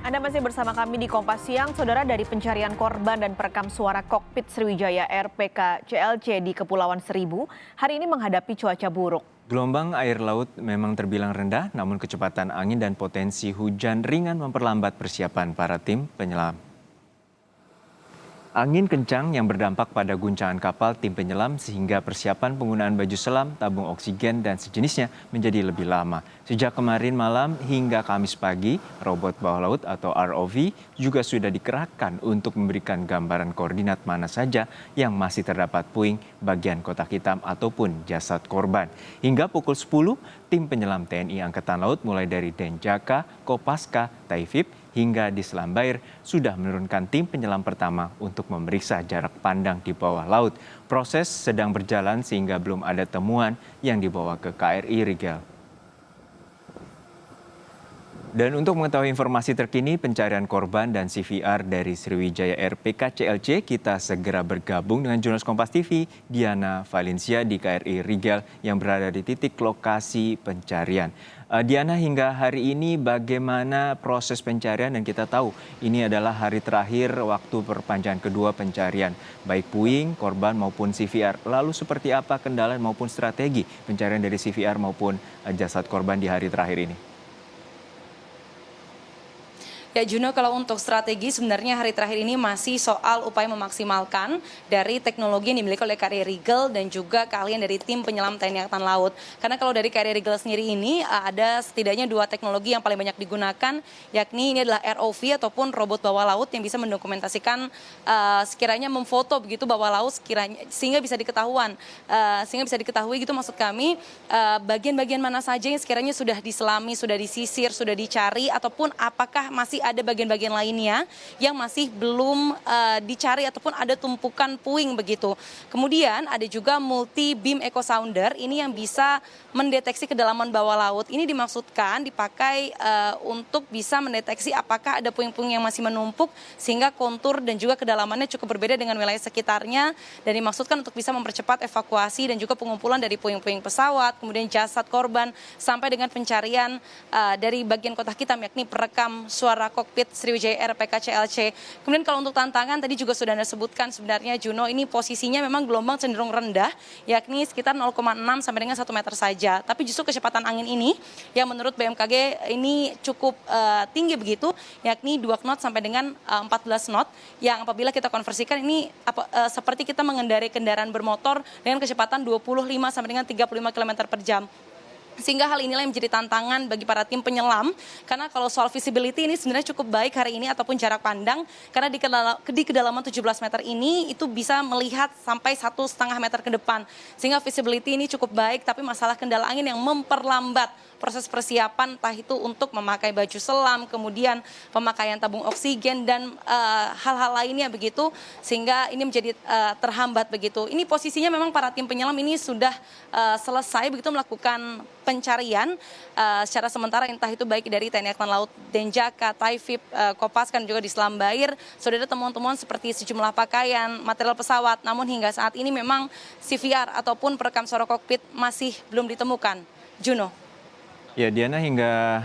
Anda masih bersama kami di Kompas Siang. Saudara, dari pencarian korban dan perekam suara kokpit Sriwijaya Air PKCLC di Kepulauan Seribu, hari ini menghadapi cuaca buruk. Gelombang air laut memang terbilang rendah, namun kecepatan angin dan potensi hujan ringan memperlambat persiapan para tim penyelam. Angin kencang yang berdampak pada guncangan kapal tim penyelam sehingga persiapan penggunaan baju selam, tabung oksigen, dan sejenisnya menjadi lebih lama. Sejak kemarin malam hingga Kamis pagi, robot bawah laut atau ROV juga sudah dikerahkan untuk memberikan gambaran koordinat mana saja yang masih terdapat puing bagian kotak hitam ataupun jasad korban. Hingga pukul 10, tim penyelam TNI Angkatan Laut mulai dari Denjaka, Kopaska, Taifib, hingga di Selam Bair sudah menurunkan tim penyelam pertama untuk memeriksa jarak pandang di bawah laut. Proses sedang berjalan sehingga belum ada temuan yang dibawa ke KRI Rigel. Dan untuk mengetahui informasi terkini pencarian korban dan CVR dari Sriwijaya Air PKCLC, kita segera bergabung dengan jurnalis Kompas TV Diana Valencia di KRI Rigel yang berada di titik lokasi pencarian. Diana, hingga hari ini bagaimana proses pencarian, dan kita tahu ini adalah hari terakhir waktu perpanjangan kedua pencarian baik puing, korban maupun CVR. Lalu seperti apa kendala maupun strategi pencarian dari CVR maupun jasad korban di hari terakhir ini? Ya Juno, kalau untuk strategi sebenarnya hari terakhir ini masih soal upaya memaksimalkan dari teknologi yang dimiliki oleh KRI Rigel dan juga keahlian dari tim penyelam TNI Angkatan Laut. Karena kalau dari KRI Rigel sendiri ini ada setidaknya dua teknologi yang paling banyak digunakan, yakni ini adalah ROV ataupun robot bawah laut yang bisa mendokumentasikan sekiranya memfoto begitu bawah laut sehingga bisa diketahui gitu maksud kami bagian-bagian mana saja yang sekiranya sudah diselami, sudah disisir, sudah dicari, ataupun apakah masih ada bagian-bagian lainnya yang masih belum dicari ataupun ada tumpukan puing begitu. Kemudian ada juga multi beam echo sounder, ini yang bisa mendeteksi kedalaman bawah laut. Ini dimaksudkan dipakai untuk bisa mendeteksi apakah ada puing-puing yang masih menumpuk sehingga kontur dan juga kedalamannya cukup berbeda dengan wilayah sekitarnya, dan dimaksudkan untuk bisa mempercepat evakuasi dan juga pengumpulan dari puing-puing pesawat, kemudian jasad korban sampai dengan pencarian dari bagian kotak hitam yakni perekam suara kokpit Sriwijaya Air PKCLC. Kemudian kalau untuk tantangan tadi juga sudah Anda sebutkan sebenarnya Juno, ini posisinya memang gelombang cenderung rendah yakni sekitar 0,6 sampai dengan 1 meter saja. Tapi justru kecepatan angin ini yang menurut BMKG ini cukup tinggi begitu, yakni 2 knot sampai dengan 14 knot, yang apabila kita konversikan ini seperti kita mengendarai kendaraan bermotor dengan kecepatan 25 sampai dengan 35 km per jam. Sehingga hal inilah yang menjadi tantangan bagi para tim penyelam, karena kalau soal visibility ini sebenarnya cukup baik hari ini ataupun jarak pandang, karena di kedalaman 17 meter ini itu bisa melihat sampai 1,5 meter ke depan, sehingga visibility ini cukup baik, tapi masalah kendala angin yang memperlambat proses persiapan, entah itu untuk memakai baju selam, kemudian pemakaian tabung oksigen dan hal-hal lainnya begitu, sehingga ini menjadi terhambat begitu. Ini posisinya memang para tim penyelam ini sudah selesai begitu melakukan pencarian secara sementara, entah itu baik dari TNI Angkatan Laut Denjaka, Taifib, Kopaska, dan juga di Selam Bair sudah ada temuan-temuan seperti sejumlah pakaian, material pesawat, namun hingga saat ini memang CVR ataupun perekam suara kokpit masih belum ditemukan. Juno. Ya Diana, hingga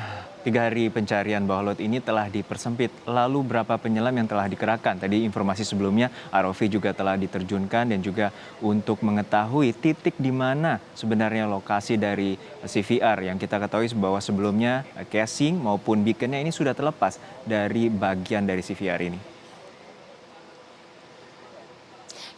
3 hari pencarian bawah laut ini telah dipersempit. Lalu berapa penyelam yang telah dikerahkan? Tadi informasi sebelumnya ROV juga telah diterjunkan, dan juga untuk mengetahui titik di mana sebenarnya lokasi dari CVR yang kita ketahui bahwa sebelumnya casing maupun beaconnya ini sudah terlepas dari bagian dari CVR ini.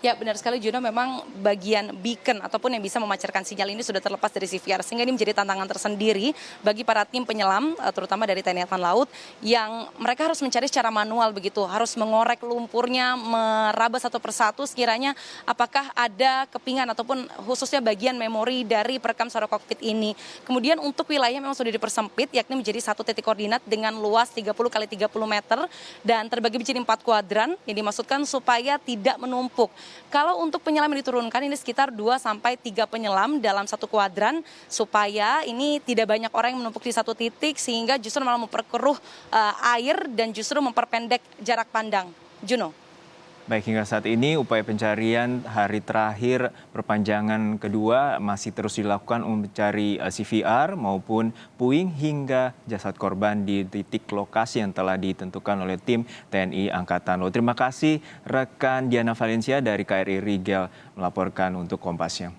Ya benar sekali Juno, memang bagian beacon ataupun yang bisa memancarkan sinyal ini sudah terlepas dari CVR, sehingga ini menjadi tantangan tersendiri bagi para tim penyelam terutama dari TNI Angkatan Laut yang mereka harus mencari secara manual begitu, harus mengorek lumpurnya, meraba satu persatu sekiranya apakah ada kepingan ataupun khususnya bagian memori dari perekam suara kokpit ini. Kemudian untuk wilayah memang sudah dipersempit yakni menjadi satu titik koordinat dengan luas 30 kali 30 meter dan terbagi menjadi 4 kuadran yang dimaksudkan supaya tidak menumpuk. Kalau untuk penyelam yang diturunkan ini sekitar 2 sampai 3 penyelam dalam satu kuadran supaya ini tidak banyak orang yang menumpuk di satu titik sehingga justru malah memperkeruh air dan justru memperpendek jarak pandang. Juno. Baik, hingga saat ini upaya pencarian hari terakhir perpanjangan kedua masih terus dilakukan untuk mencari CVR maupun puing hingga jasad korban di titik lokasi yang telah ditentukan oleh tim TNI Angkatan Laut. Terima kasih rekan Diana Valencia dari KRI Rigel melaporkan untuk Kompas Siang.